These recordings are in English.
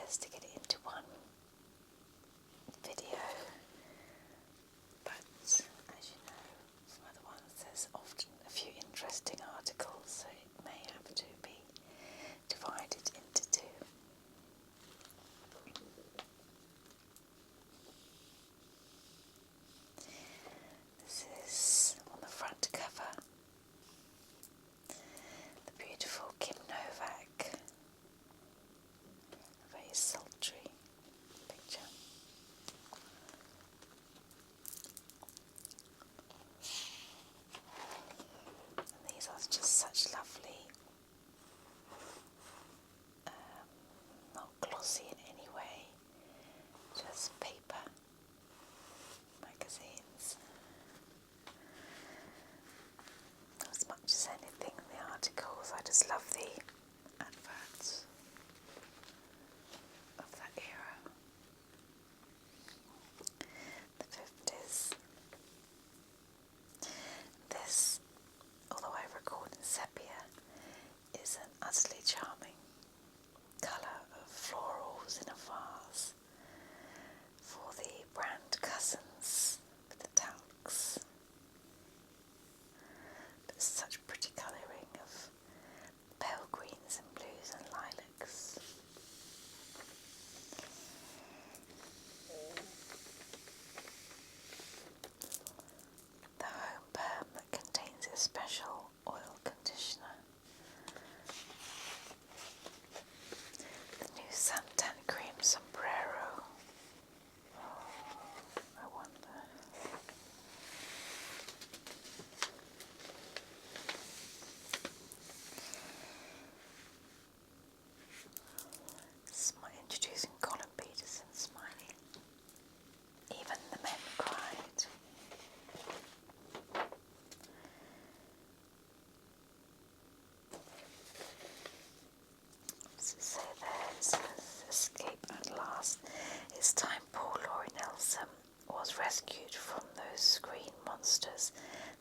best to get it into one video, but as you know from other ones, there's often a few interesting articles, so it may have to be divided into two. This is on the front cover, the beautiful Kim Novak, a very sultry picture. And these are just such lovely, not glossy in any way, just paper magazines. As much as anything in the articles, I just love the adverts of that era, the 50s. This, although I record in Sepia, is an utterly charming colour of florals in a vase for the brand Cousins with the talcs. But such pretty colouring of pale greens and blues and lilacs. The home perm that contains a special oil conditioner. The new suntan cream sombrero. Oh, I wonder. Introducing Colin Peterson smiling. Even the men cried. What's it say there? It says, escape at last. It's time poor Laurie Nelson was rescued from those screen monsters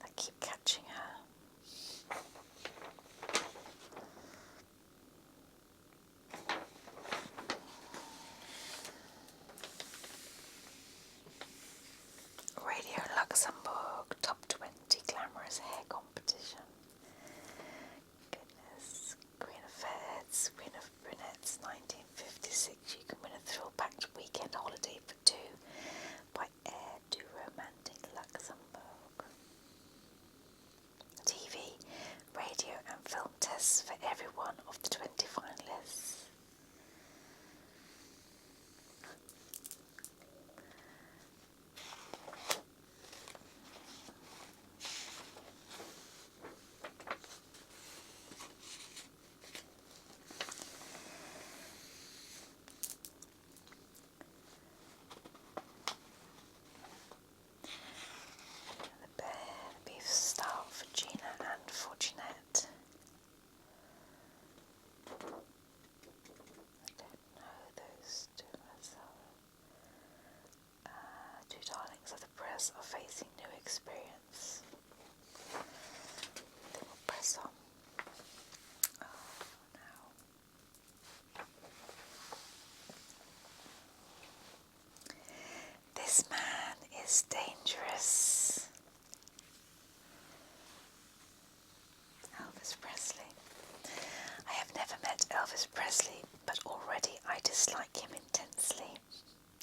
that keep catching her. Radio Luxembourg Top 20 Glamorous Hair Competition. Goodness. Queen of Fairheads, Queen of Brunettes, 1956. You can win a thrill-packed weekend holiday for two by Air du Romantic Luxembourg. TV, radio and film tests for every one of the 20 finalists. Beef style for Gina and for Jeanette. I don't know those two myself. Two darlings of the press are facing new experience. They will press on. Oh, no. This man is dangerous. Elvis Presley. I have never met Elvis Presley, but already I dislike him intensely.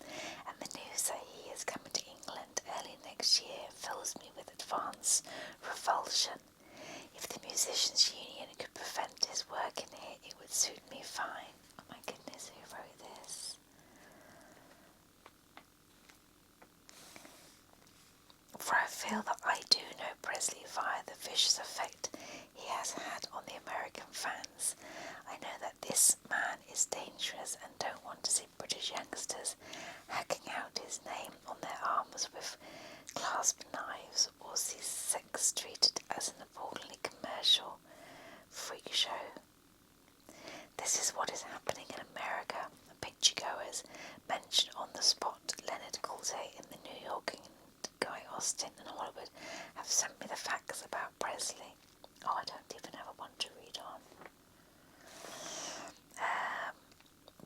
And the news that he is coming to England early next year fills me with advanced revulsion. If the Musicians' Union could prevent his working here, it would suit me fine. Oh my goodness, who wrote this? For I feel that I do know Presley via the vicious effect he has had on the American fans. I know that this man is dangerous and don't want to see British youngsters hacking out his name on their arms with clasp knives or see sex treated as an appallingly commercial freak show. This is what is happening in America. Picturegoers mention on the spot Leonard Coulter in the New York and Guy Austin and Hollywood have sent me the facts about Presley. Oh, I don't even ever want to read on.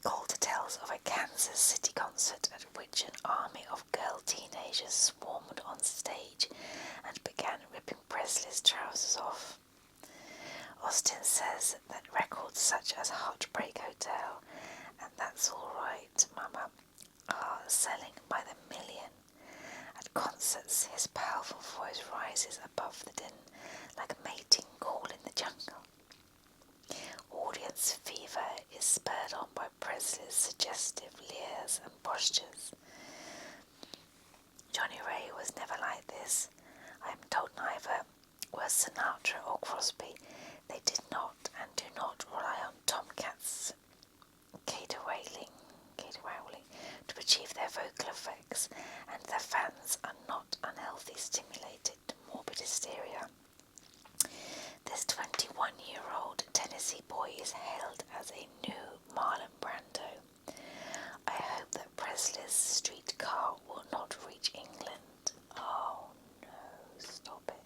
Coulter tells of a Kansas City concert at which an army of girl teenagers swarmed on stage and began ripping Presley's trousers off. Austin says that records such as Heartbreak Hotel and That's Alright, Mama are selling by the million. At concerts, his powerful voice rises above the din like a mating call in the jungle. Audience fever is spurred on by Presley's suggestive leers and postures. Johnny Ray was never like this. I am told neither were Sinatra or Crosby. They did not and do not rely on tomcats caterwauling to achieve their vocal effects, and their fans are not unhealthy stimulated to morbid hysteria. This 21-year-old Tennessee boy is hailed as a new Marlon Brando. I hope that Presley's streetcar will not reach England. Oh no, stop it.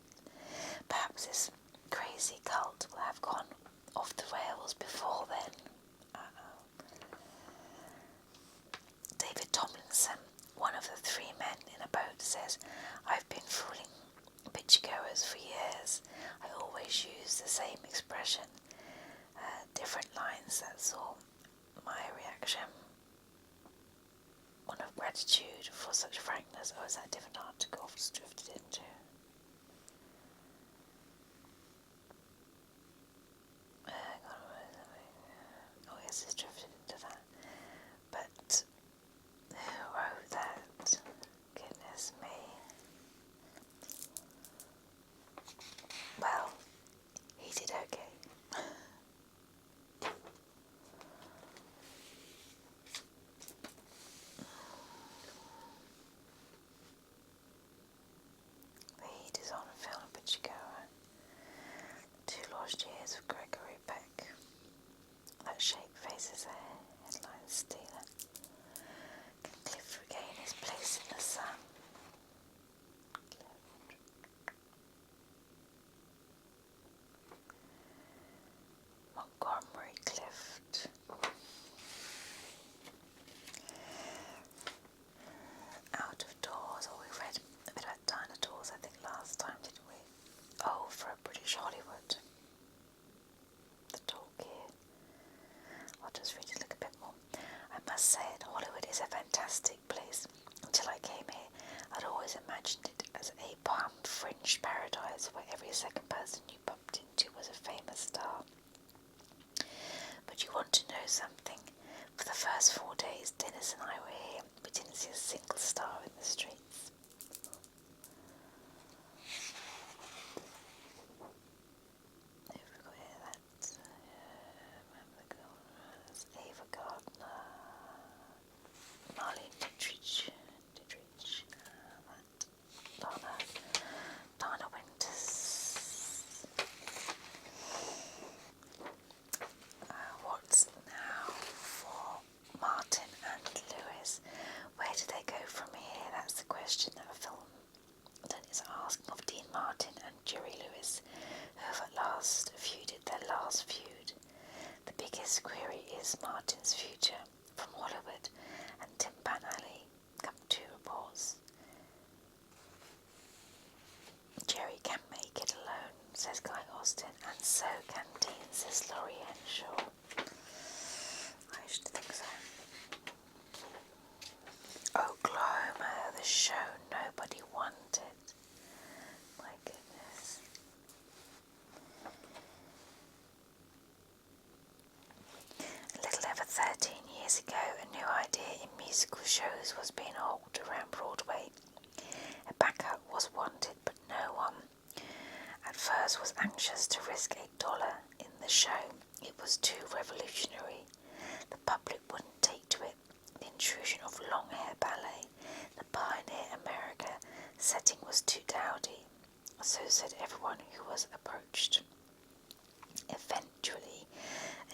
Perhaps this crazy cult will have gone off the rails before then. David Tomlinson, one of the three men in a boat, says, I've been fooling beachgoers for years. I always use the same expression. Different lines, that's all. My reaction. One of gratitude for such frankness. Oh, is that a different article I've just drifted into? Oh yes, it's drifted into that. But who wrote that? Goodness me. Well, he did okay. The Heat is on film, Beachgoer. 2 Lost Years of Gregory Peck. That shape faces a headline stealer. Can Cliff regain his place in the sun? Montgomery Clift. Out of Doors. Oh, we read a bit about dinosaurs, I think, last time, didn't we? Oh, for a British Hollywood. The talk here. I'll just read it a little bit more. I must say that Hollywood is a fantastic place. Until I came here, I'd always imagined it as a palmed fringed paradise where every second person you bumped into was a famous star. But you want to know something? For the first 4 days Dennis and I were here, we didn't see a single star in the streets. We've got here that's Ava Gardner, Marlene Dietrich, Dana Winters. What's now for Martin and Lewis? Where do they go from here? That's the question that a film is asking of Dean Martin and Jerry Lewis, who have at last feuded their last feud. The biggest query is Martin's future. From Hollywood and Tim Banally come 2 reports. Jerry can make it alone, says Guy Austin, and so can Dean, says Laurie Henshaw. I should think so. Oklahoma, the show nobody wanted. My goodness. A little over 13 years ago, a new idea in musical shows was being hawked around Broadway. A backup was wanted, but no one at first was anxious to risk $1 in the show. It was too revolutionary. The public wouldn't take to it. The intrusion of long-hair ballet, the pioneer America setting was too dowdy. So said everyone who was approached. Eventually,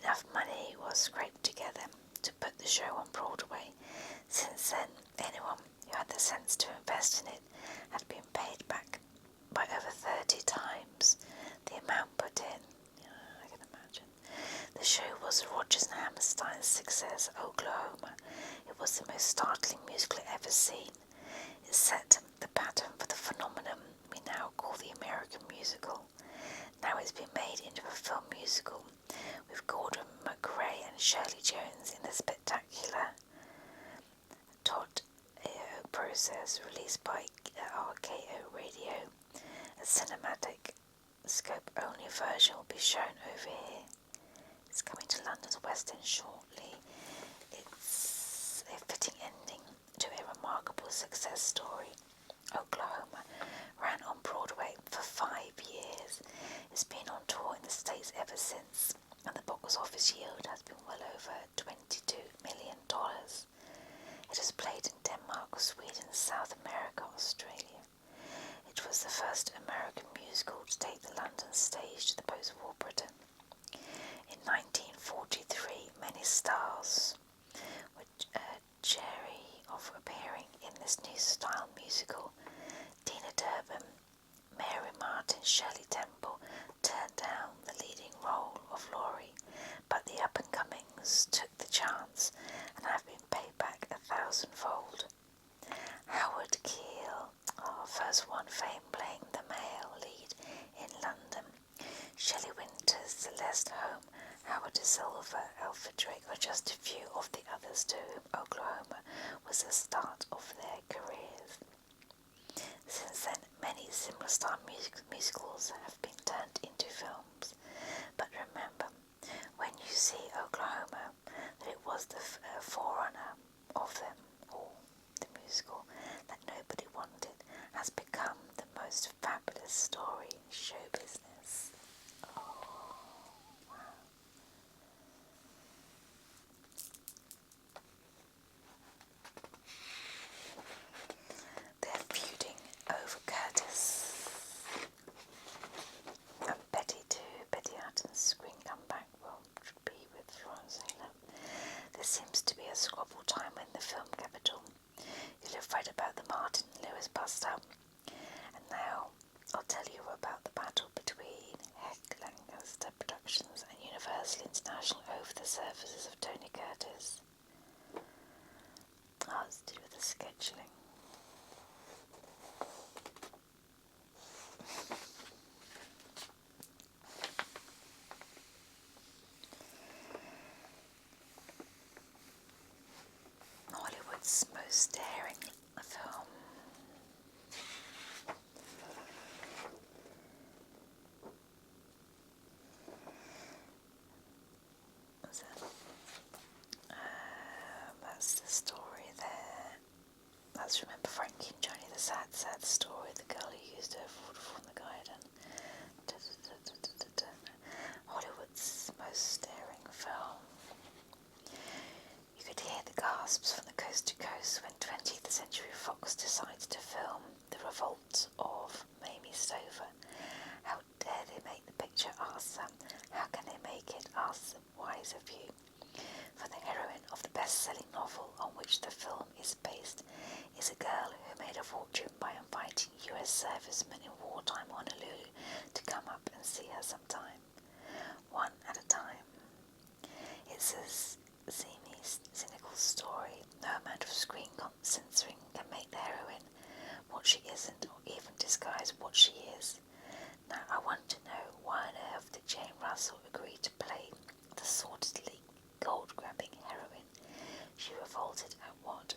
enough money was scraped together to put the show on Broadway. Since then, anyone who had the sense to invest in it had been paid back by over 30 times the amount put in. I can imagine. The show was Rodgers and Hammerstein's success, Oklahoma. It was the most startling musical ever seen. It set the pattern for the phenomenon we now call the American musical. Now it's been made into a film musical with Gordon McRae and Shirley Jones in the spectacular Todd process released by RKO Radio. A cinematic scope-only version will be shown over here. It's coming to London's West End shortly. It's a fitting ending to a remarkable success story. Oklahoma ran on Broadway for 5 years. It's been on tour in the States ever since, and the box office yield has been well over $22 million. It has played in Denmark, Sweden, South America, Australia. It was the first American musical to take the London stage to the post-war Britain. In 1943, many stars were chary of appearing in this new style musical. Tina Durbin, Mary Martin, Shirley Temple turned down the leading role of Laurie, but the up-and-comings took the chance and have been paid back 1,000-fold. Howard Keel, first won fame playing the male lead in London. Shelley Winters, Celeste Holm, Howard De Silva, Alfred Drake are just a few of the others to whom Oklahoma was the start of their careers. Since then, many similar style musicals have been turned into films. But remember, when you see Oklahoma, that it was the forerunner of them all. The musical that nobody wanted has become the most fabulous story in show business. Oh, wow. They're feuding over Curtis and Betty too. Betty Hutton's screen comeback will be with Florence Taylor. There seems to be a squabble time in the film capital. You'll have read about the Martin Lewis bust-up, and now I'll tell you about the battle between Heck Lancaster Productions and Universal International over the services of Tony Curtis. It's to do with the scheduling. Hollywood's most daring film. That's the story there. That's Remember Frankie and Johnny, the sad, sad story. The girl who used her fraud from the garden. Hollywood's most daring film. You could hear the gasps from the coast to coast when 20th Century Fox decided to film The Revolt of Mamie Stover. How dare they make the picture? Asked them. How can they make it? Asked the wiser few. For the heroine of the best-selling novel on which the film is based is a girl who made a fortune by inviting US servicemen in wartime Honolulu to come up and see her sometime, one at a time. It's a seamy, cynical story. No amount of screen censoring can make the heroine what she isn't, or even disguise what she is. Now, I want to know why on earth did Jane Russell agree to play the sordidly gold-grabbing heroine? She revolted at what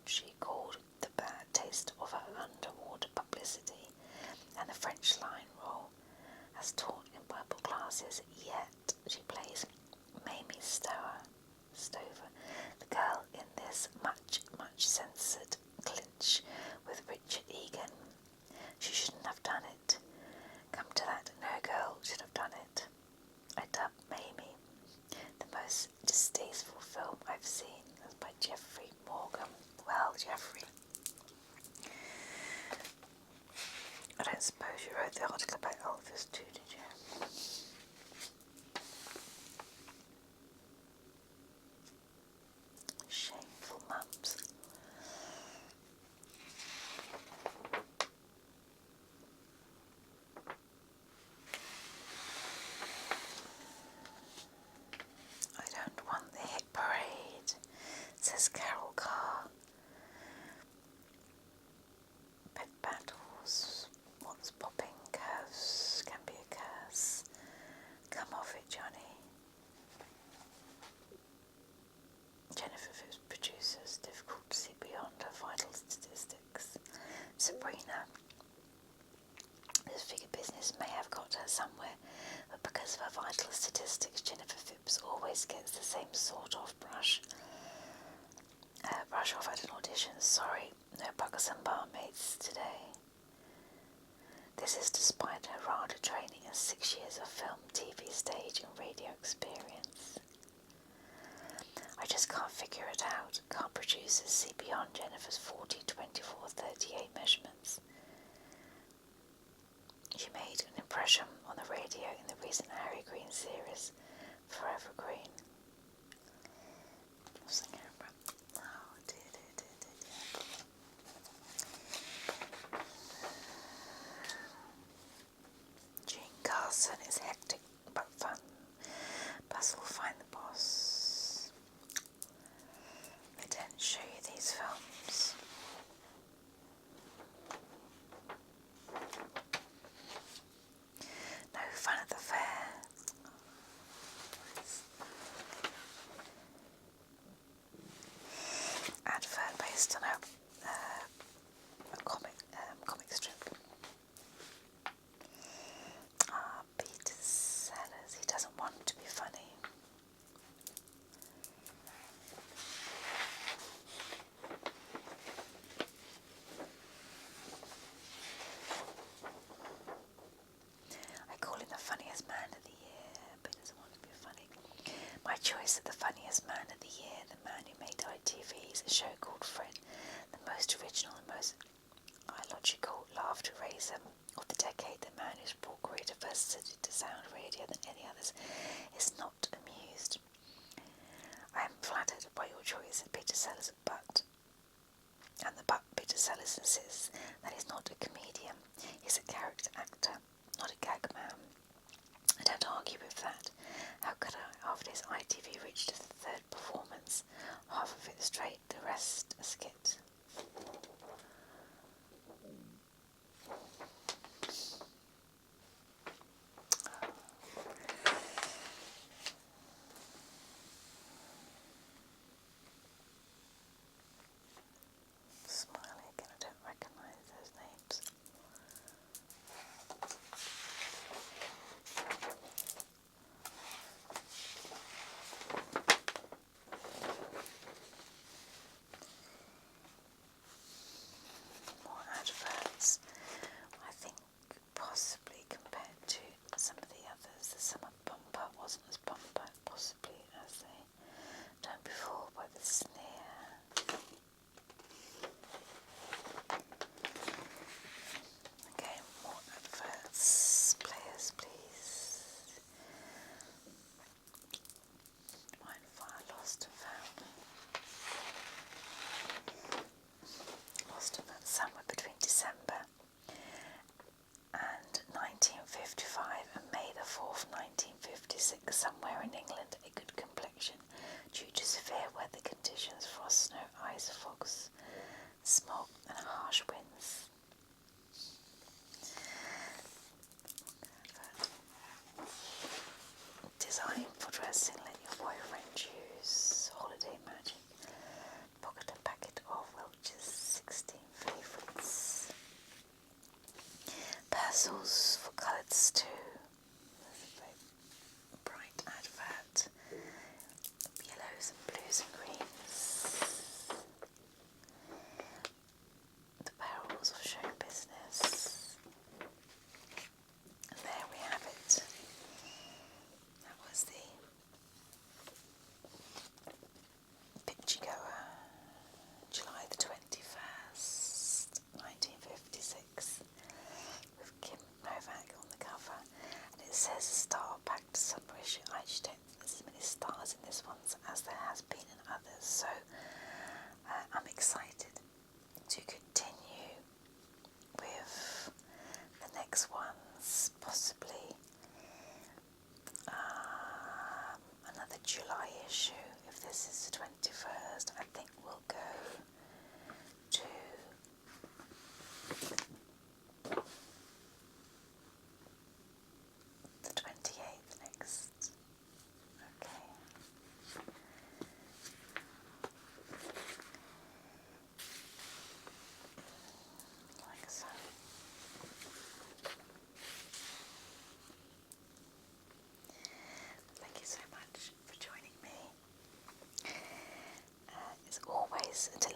she called the bad taste of her underwater publicity and the French line role, as taught in Bible classes. Yet she plays Mamie Stover, the girl in this much censored clinch with Richard Egan. She shouldn't have done it. Come to that, no girl should have done it. I dubbed Mamie the most distasteful film I've seen. That's by Jeffrey Morgan. Well, Jeffrey, I don't suppose you wrote the article about Elvis too, did you? There's Carol Carr. Pet battles. What's popping? Curves can be a curse. Come off it, Johnny. Jennifer Phipps producers. Difficult to see beyond her vital statistics. Sabrina. This figure business may have got her somewhere, but because of her vital statistics, Jennifer Phipps always gets the same sort of brush off at an audition. Sorry, no buggers and barmaids today. This is despite her RADA training and 6 years of film, TV, stage and radio experience. I just can't figure it out. Can't producers see beyond Jennifer's 40, 24, 38 measurements? She made an impression on the radio in the recent Harry Green series, Forever Green. What's the camera? Oh dear. Jean Carson is hectic but fun. Buzz will find the boss. I didn't show you these films. No fun at the fair. Advert based on a comic strip. Peter Sellers, he doesn't want to be funny. I call him the funniest man of the year, but he doesn't want to be funny. My choice of the funniest man of the year, the man who made ITV's a show called Fred, the most original and most illogical laughter raiser of the decade, the man who's brought greater versatility to sound radio than any others, is not amused. I am flattered by your choice of Peter Sellers, but Peter Sellers insists that he's not a comedian, he's a character actor, not a gag man. I don't argue with that. How could I, after his ITV reached the third performance, half of it straight, the rest a skit? Smiley again, I don't recognise those names. More adverts. I think possibly compared to some of the others, the summer bumper wasn't as bumper, possibly as they don't be fooled by the sneer. Okay, more adverts. Players, please. Wine Fire, Lost and Found. Lost and Found somewhere between December and 1955 and May the 4th, 1956, somewhere in England, a good complexion due to severe weather conditions, frost, snow, ice, fogs, smog and harsh winds. Design for dressing, let your boyfriend choose. Holiday Magic. Pocket a packet of Welch's 16 favourites. Pencils for colours too. There's a very bright advert. Yellows and blues and greens. The perils of show business. And there we have it. That was the picture goer, July the 21st, 1956, with Kim Novak on the cover. And it says a star-packed summer issue. I just don't think there's as many stars in this one as there has been in others, so I'm excited to continue with the next ones, possibly another July issue. If this is the 21st, I think until